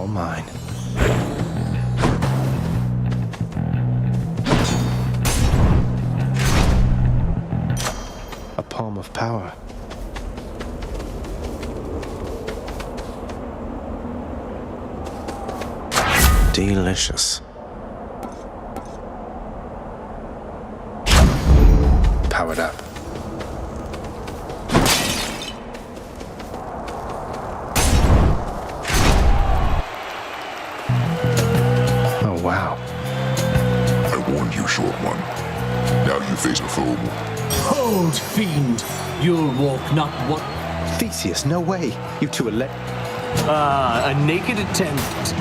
all mine. A palm of power. Delicious. Powered up. Oh, wow. I warned you, short one. Now you face a foe. Hold, fiend! You'll walk not what... Theseus, no way. You two are a naked attempt.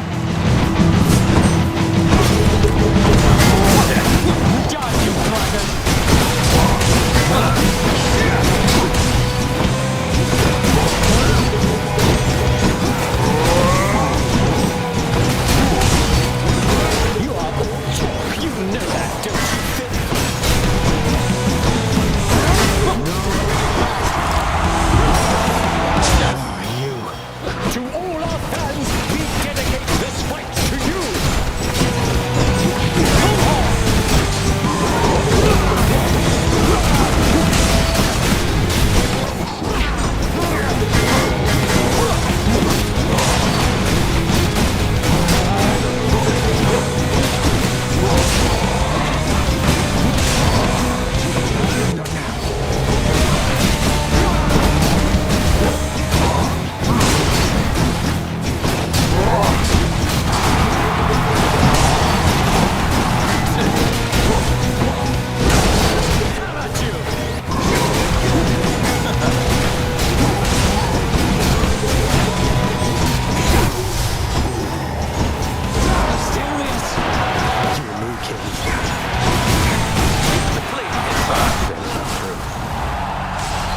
Die, you dragon! You are all talk. You know that, don't you, Finn? To all our fans, we dedicate this fight to you!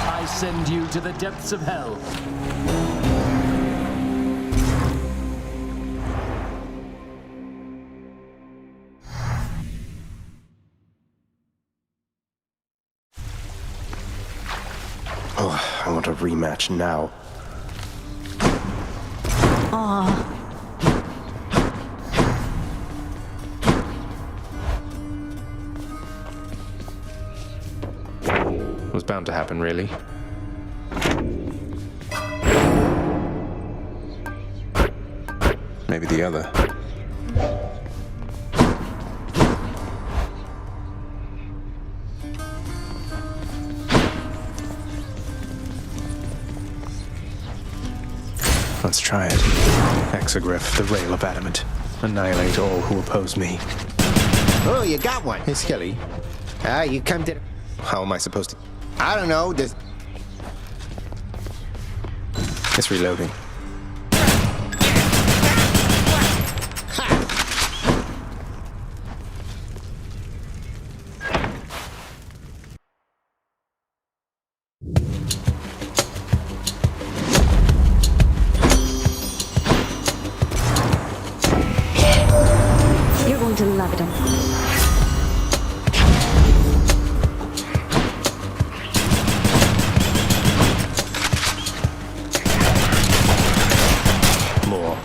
I send you to the depths of hell. Oh, I want a rematch now. Was bound to happen, really. Maybe the other. Let's try it. Exegriff, the rail of adamant. Annihilate all who oppose me. Oh, you got one. Hey, Skelly. You come to... How am I supposed to... I don't know, this... It's reloading. You're going to love it. More.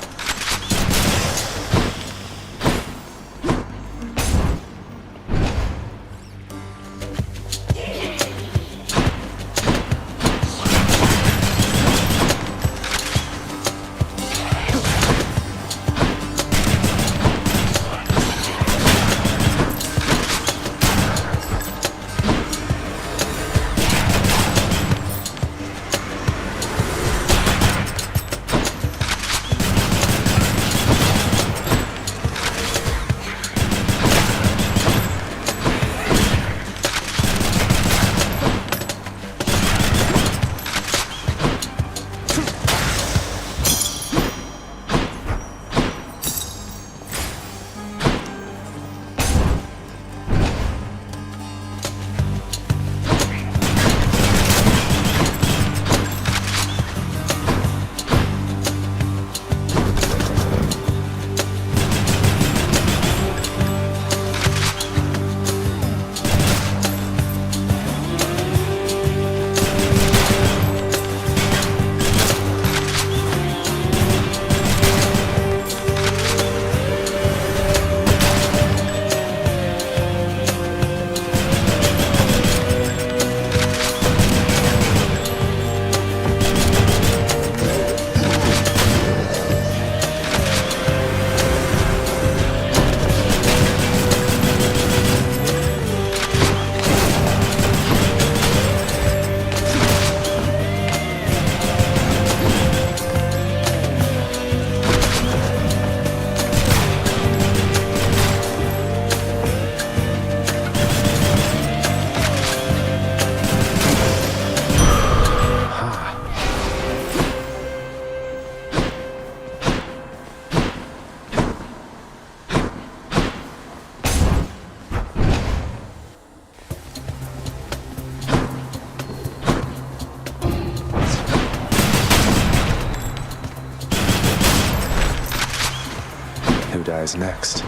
Who dies next?